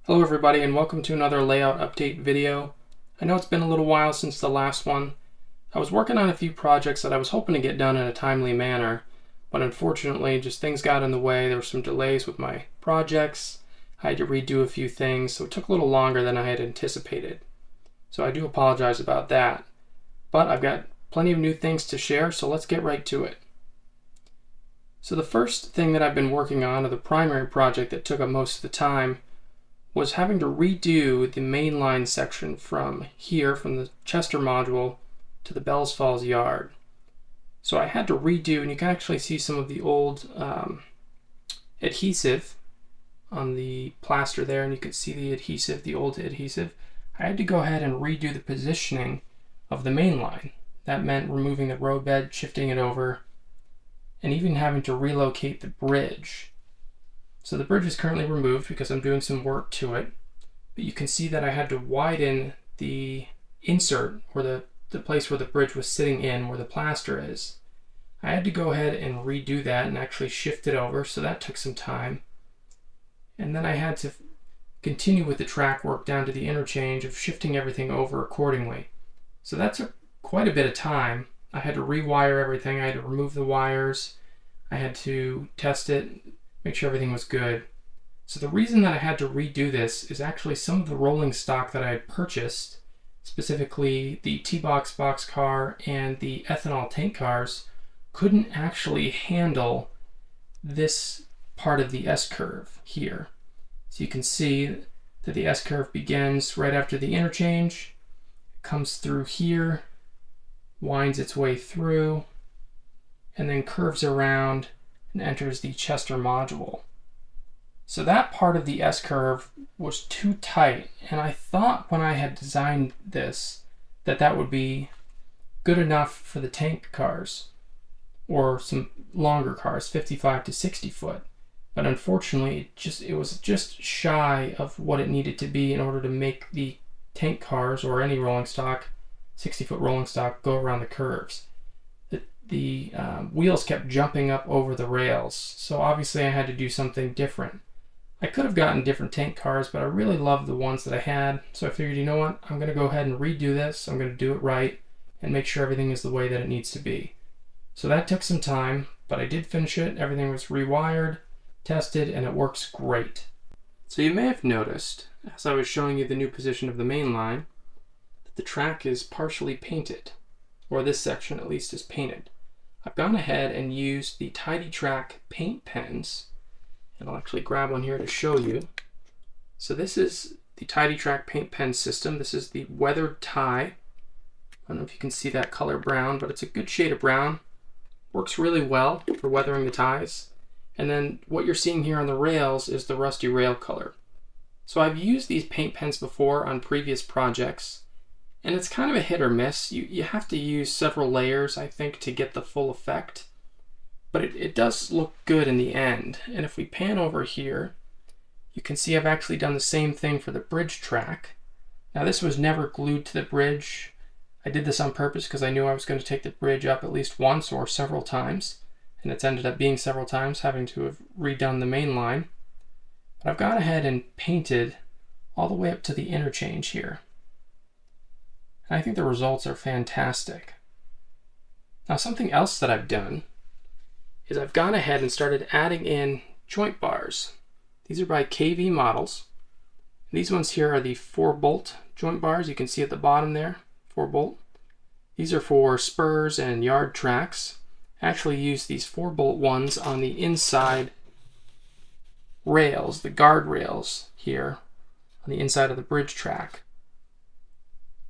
Hello everybody and welcome to another layout update video. I know it's been a little while since the last one. I was working on a few projects that I was hoping to get done in a timely manner, but unfortunately just things got in the way. There were some delays with my projects. I had to redo a few things, so it took a little longer than I had anticipated. So I do apologize about that. But I've got plenty of new things to share, so let's get right to it. So the first thing that I've been working on, or the primary project that took up most of the time, was having to redo the mainline section from here, from the Chester module to the Bells Falls yard. So I had to redo, and you can actually see some of the old adhesive on the plaster there, and you can see the adhesive, the old adhesive. I had to go ahead and redo the positioning of the main line. That meant removing the roadbed, shifting it over, and even having to relocate the bridge. So the bridge is currently removed because I'm doing some work to it, but you can see that I had to widen the insert, or the place where the bridge was sitting in, where the plaster is. I had to go ahead and redo that and actually shift it over, so that took some time. And then I had to continue with the track work down to the interchange of shifting everything over accordingly. So that took quite a bit of time. I had to rewire everything. I had to remove the wires. I had to test it, make sure everything was good. So the reason that I had to redo this is actually some of the rolling stock that I had purchased, specifically the T-Box boxcar and the ethanol tank cars, couldn't actually handle this part of the S-curve here. So you can see that the S-curve begins right after the interchange, comes through here, winds its way through, and then curves around and enters the Chester module. So that part of the S-curve was too tight, and I thought when I had designed this that that would be good enough for the tank cars or some longer cars, 55 to 60 foot. But unfortunately it was just shy of what it needed to be in order to make the tank cars or any rolling stock, 60-foot rolling stock, go around the curves. The wheels kept jumping up over the rails, so obviously I had to do something different. I could have gotten different tank cars, but I really loved the ones that I had, so I figured, you know what, I'm going to go ahead and redo this. I'm going to do it right and make sure everything is the way that it needs to be. So that took some time, but I did finish it. Everything was rewired, tested, and it works great. So you may have noticed, as I was showing you the new position of the main line, that the track is partially painted, or this section at least is painted. I've gone ahead and used the Tidy Track paint pens, and I'll actually grab one here to show you. So this is the Tidy Track paint pen system. This is the weathered tie. I don't know if you can see that color brown, but it's a good shade of brown. Works really well for weathering the ties. And then what you're seeing here on the rails is the rusty rail color. So I've used these paint pens before on previous projects, and it's kind of a hit or miss. You have to use several layers, I think, to get the full effect. But it does look good in the end. And if we pan over here, you can see I've actually done the same thing for the bridge track. Now this was never glued to the bridge. I did this on purpose because I knew I was going to take the bridge up at least once or several times. And it's ended up being several times, having to have redone the main line. But I've gone ahead and painted all the way up to the interchange here. And I think the results are fantastic. Now something else that I've done is I've gone ahead and started adding in joint bars. These are by KV Models. These ones here are the 4-bolt joint bars. You can see at the bottom there, 4-bolt. These are for spurs and yard tracks. I actually use these 4-bolt ones on the inside rails, the guard rails here on the inside of the bridge track.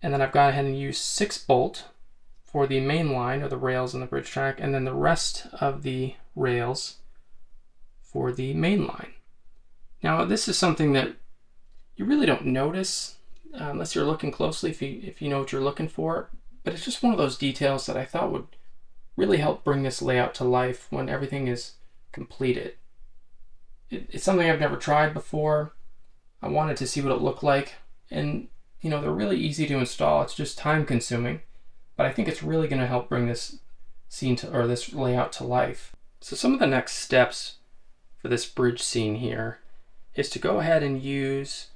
And then I've gone ahead and used 6-bolt for the main line, or the rails on the bridge track, and then the rest of the rails for the main line. Now this is something that you really don't notice unless you're looking closely, if you know what you're looking for, but it's just one of those details that I thought would really help bring this layout to life when everything is completed. It's something I've never tried before. I wanted to see what it looked like, and you know, they're really easy to install. It's just time consuming, but I think it's really going to help bring this scene to, or this layout to life. So some of the next steps for this bridge scene here is to go ahead and use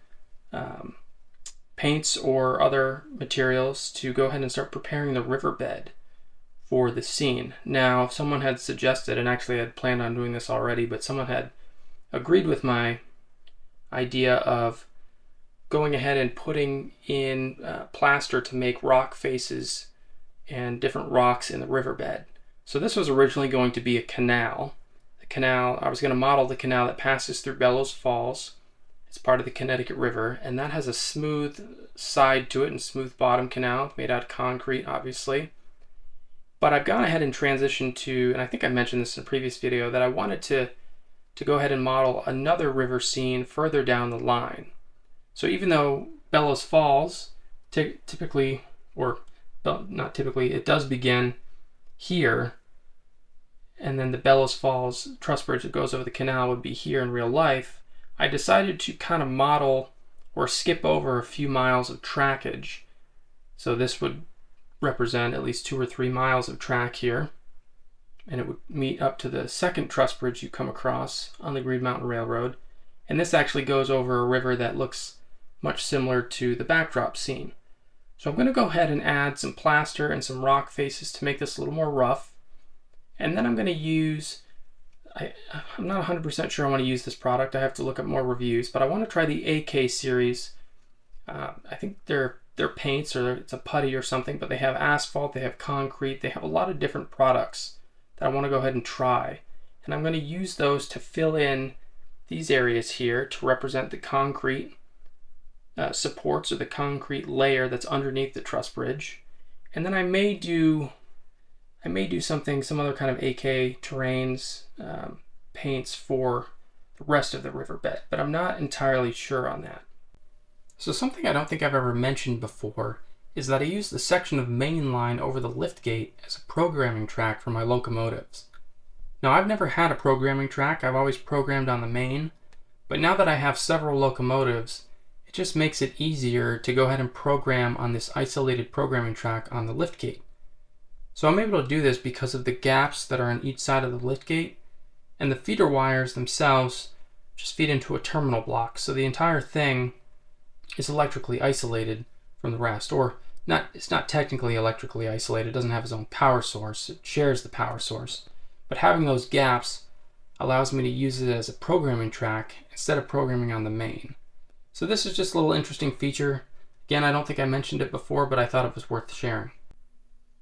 paints or other materials to go ahead and start preparing the riverbed for the scene. Now, someone had suggested, and actually I had planned on doing this already, but someone had agreed with my idea of going ahead and putting in plaster to make rock faces and different rocks in the riverbed. So this was originally going to be a canal. The canal, I was going to model the canal that passes through Bellows Falls. It's part of the Connecticut River, and that has a smooth side to it and smooth bottom canal made out of concrete, obviously. But I've gone ahead and transitioned to, and I think I mentioned this in a previous video, that I wanted to go ahead and model another river scene further down the line. So even though Bellows Falls typically, or not typically, it does begin here, and then the Bellows Falls truss bridge that goes over the canal would be here in real life, I decided to kind of model or skip over a few miles of trackage. So this would represent at least 2 or 3 miles of track here, and it would meet up to the second truss bridge you come across on the Green Mountain Railroad. And this actually goes over a river that looks much similar to the backdrop scene. So I'm going to go ahead and add some plaster and some rock faces to make this a little more rough. And then I'm going to use, I'm not 100% sure I want to use this product. I have to look up more reviews, but I want to try the AK series. I think they're paints, or it's a putty or something, but they have asphalt, they have concrete, they have a lot of different products that I want to go ahead and try. And I'm going to use those to fill in these areas here to represent the concrete supports, or the concrete layer that's underneath the truss bridge. And then I may do some other kind of AK terrains, paints for the rest of the riverbed, but I'm not entirely sure on that. So something I don't think I've ever mentioned before is that I use the section of main line over the liftgate as a programming track for my locomotives. Now, I've never had a programming track, I've always programmed on the main, but now that I have several locomotives, it just makes it easier to go ahead and program on this isolated programming track on the liftgate. So I'm able to do this because of the gaps that are on each side of the liftgate, and the feeder wires themselves just feed into a terminal block, so the entire thing is electrically isolated from the rest. Or not, it's not technically electrically isolated, it doesn't have its own power source, it shares the power source. But having those gaps allows me to use it as a programming track instead of programming on the main. So this is just a little interesting feature. Again, I don't think I mentioned it before, but I thought it was worth sharing.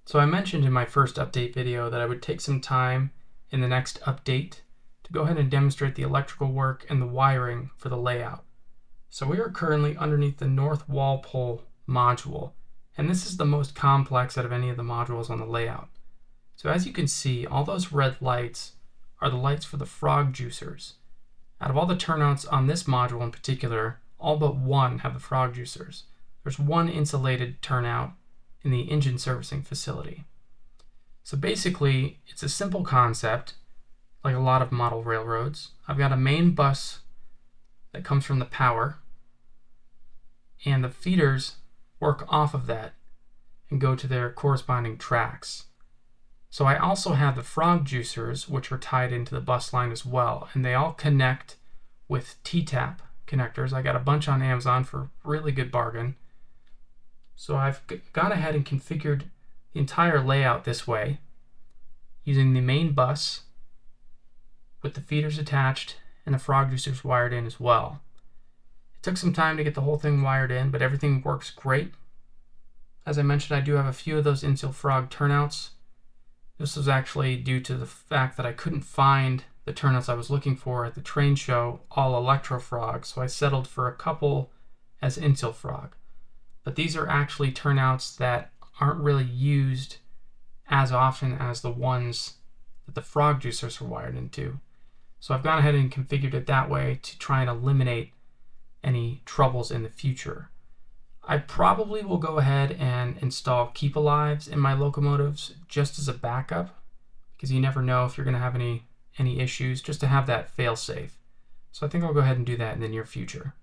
So I mentioned in my first update video that I would take some time in the next update to go ahead and demonstrate the electrical work and the wiring for the layout. So we are currently underneath the north wall pole module, and this is the most complex out of any of the modules on the layout. So as you can see, all those red lights are the lights for the frog juicers. Out of all the turnouts on this module in particular, all but one have the frog juicers. There's one insulated turnout in the engine servicing facility. So basically, it's a simple concept, like a lot of model railroads. I've got a main bus that comes from the power, and the feeders work off of that and go to their corresponding tracks. So I also have the frog juicers, which are tied into the bus line as well, and they all connect with T-tap connectors. I got a bunch on Amazon for a really good bargain. So I've gone ahead and configured the entire layout this way, using the main bus with the feeders attached and the frog juicers wired in as well. It took some time to get the whole thing wired in, but everything works great. As I mentioned, I do have a few of those infill frog turnouts. This was actually due to the fact that I couldn't find the turnouts I was looking for at the train show, all electro frog, so I settled for a couple as infill frog. But these are actually turnouts that aren't really used as often as the ones that the frog juicers are wired into. So I've gone ahead and configured it that way to try and eliminate any troubles in the future. I probably will go ahead and install keep alives in my locomotives just as a backup, because you never know if you're going to have any issues, just to have that fail safe. So I think I'll go ahead and do that in the near future.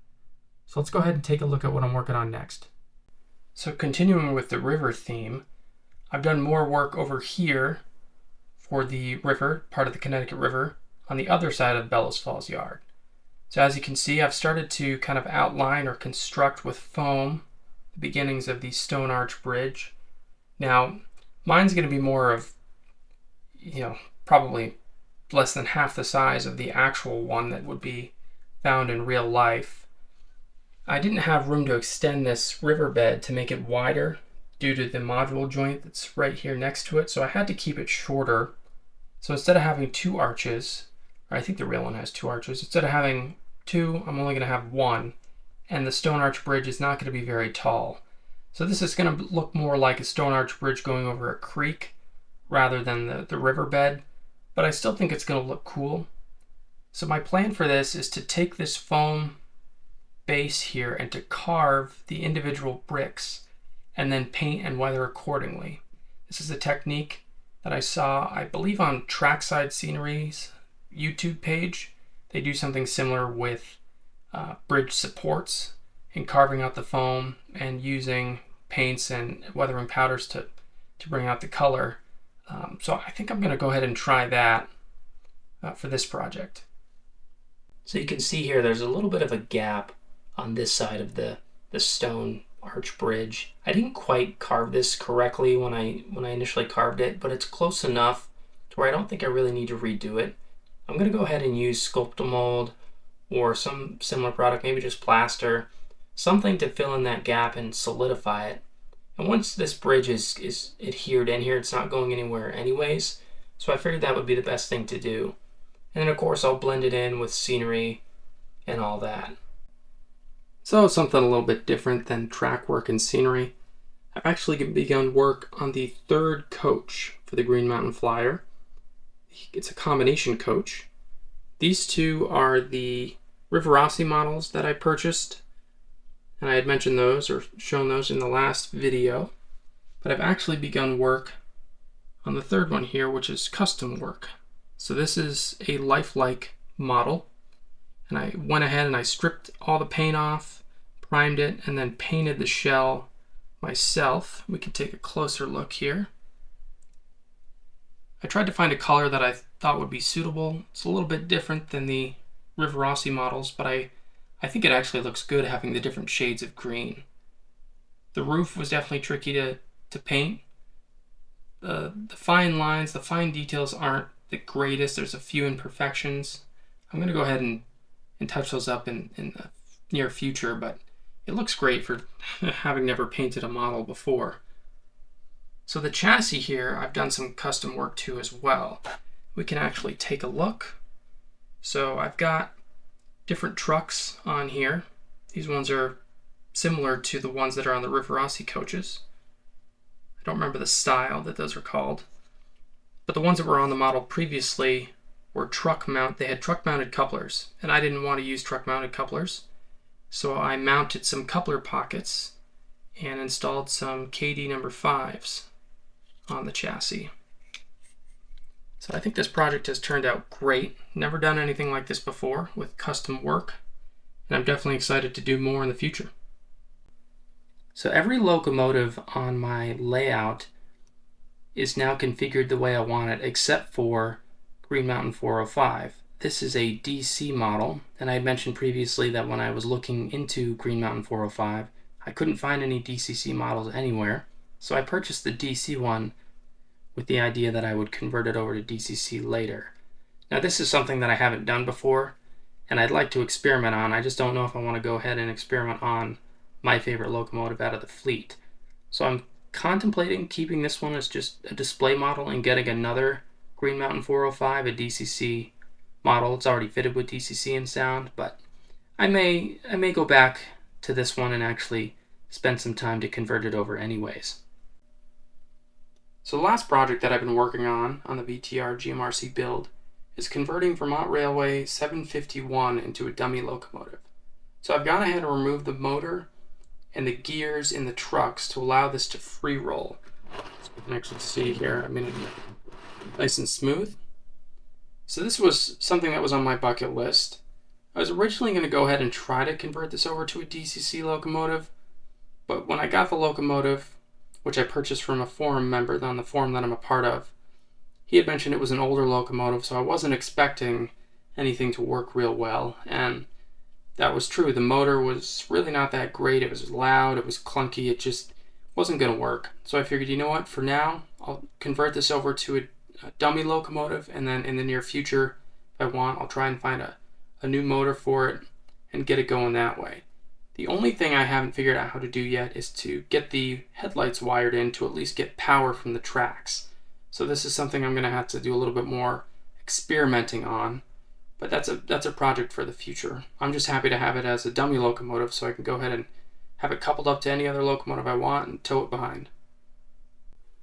So let's go ahead and take a look at what I'm working on next. So continuing with the river theme, I've done more work over here for the river, part of the Connecticut River, on the other side of Bellows Falls Yard. So as you can see, I've started to kind of outline or construct with foam the beginnings of the stone arch bridge. Now, mine's going to be more of, probably less than half the size of the actual one that would be found in real life. I didn't have room to extend this riverbed to make it wider due to the module joint that's right here next to it, so I had to keep it shorter. So instead of having 2 arches, or I think the real one has 2 arches, instead of having 2, I'm only going to have 1, and the stone arch bridge is not going to be very tall. So this is going to look more like a stone arch bridge going over a creek rather than the riverbed, but I still think it's going to look cool. So my plan for this is to take this foam base here and to carve the individual bricks and then paint and weather accordingly. This is a technique that I saw, I believe, on Trackside Scenery's YouTube page. They do something similar with bridge supports and carving out the foam and using paints and weathering powders to bring out the color. So I think I'm going to go ahead and try that for this project. So you can see here there's a little bit of a gap on this side of the stone arch bridge. I didn't quite carve this correctly when I initially carved it, but it's close enough to where I don't think I really need to redo it. I'm going to go ahead and use Sculptamold or some similar product, maybe just plaster, something to fill in that gap and solidify it. And once this bridge is adhered in here, it's not going anywhere anyways, so I figured that would be the best thing to do. And then of course I'll blend it in with scenery and all that. So something a little bit different than track work and scenery. I've actually begun work on the 3rd coach for the Green Mountain Flyer. It's a combination coach. These 2 are the Rivarossi models that I purchased, and I had mentioned those or shown those in the last video, but I've actually begun work on the 3rd one here, which is custom work. So this is a lifelike model, and I went ahead and I stripped all the paint off, primed it, and then painted the shell myself. We can take a closer look here. I tried to find a color that I thought would be suitable. It's a little bit different than the Rivarossi models, but I think it actually looks good having the different shades of green. The roof was definitely tricky to paint. The fine lines, the fine details aren't the greatest. There's a few imperfections. I'm going to go ahead and touch those up in the near future, but it looks great for having never painted a model before. So the chassis here, I've done some custom work to as well. We can actually take a look. So I've got different trucks on here. These ones are similar to the ones that are on the Rivarossi coaches. I don't remember the style that those are called. But the ones that were on the model previously were they had truck mounted couplers, and I didn't want to use truck mounted couplers. So I mounted some coupler pockets and installed some KD number 5s on the chassis. So I think this project has turned out great. Never done anything like this before with custom work, and I'm definitely excited to do more in the future. So every locomotive on my layout is now configured the way I want it, except for Green Mountain 405. This is a DC model, and I had mentioned previously that when I was looking into Green Mountain 405, I couldn't find any DCC models anywhere, so I purchased the DC one with the idea that I would convert it over to DCC later. Now this is something that I haven't done before, and I'd like to experiment on. I just don't know if I want to go ahead and experiment on my favorite locomotive out of the fleet. So I'm contemplating keeping this one as just a display model and getting another Green Mountain 405, a DCC model. It's already fitted with DCC and sound, but I may go back to this one and actually spend some time to convert it over anyways. So the last project that I've been working on the VTR GMRC build is converting Vermont Railway 751 into a dummy locomotive. So I've gone ahead and removed the motor and the gears in the trucks to allow this to free roll. So you can actually see here, I mean, nice and smooth. So this was something that was on my bucket list. I was originally going to go ahead and try to convert this over to a DCC locomotive, but when I got the locomotive, which I purchased from a forum member on the forum that I'm a part of, he had mentioned it was an older locomotive, so I wasn't expecting anything to work real well, and that was true. The motor was really not that great. It was loud, it was clunky, it just wasn't going to work. So I figured, you know what, for now, I'll convert this over to a dummy locomotive, and then in the near future, if I want, I'll try and find a new motor for it and get it going that way. The only thing I haven't figured out how to do yet is to get the headlights wired in to at least get power from the tracks. So this is something I'm going to have to do a little bit more experimenting on, but that's a project for the future. I'm just happy to have it as a dummy locomotive so I can go ahead and have it coupled up to any other locomotive I want and tow it behind.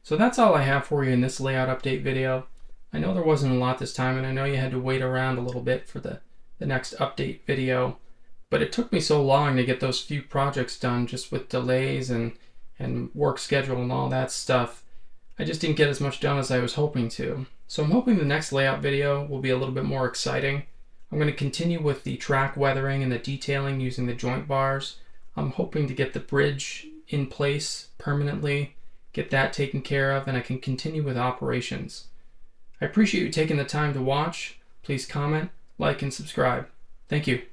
So that's all I have for you in this layout update video. I know there wasn't a lot this time, and I know you had to wait around a little bit for the next update video, but it took me so long to get those few projects done, just with delays and work schedule and all that stuff. I just didn't get as much done as I was hoping to. So I'm hoping the next layout video will be a little bit more exciting. I'm going to continue with the track weathering and the detailing using the joint bars. I'm hoping to get the bridge in place permanently, get that taken care of, and I can continue with operations. I appreciate you taking the time to watch. Please comment, like, and subscribe. Thank you.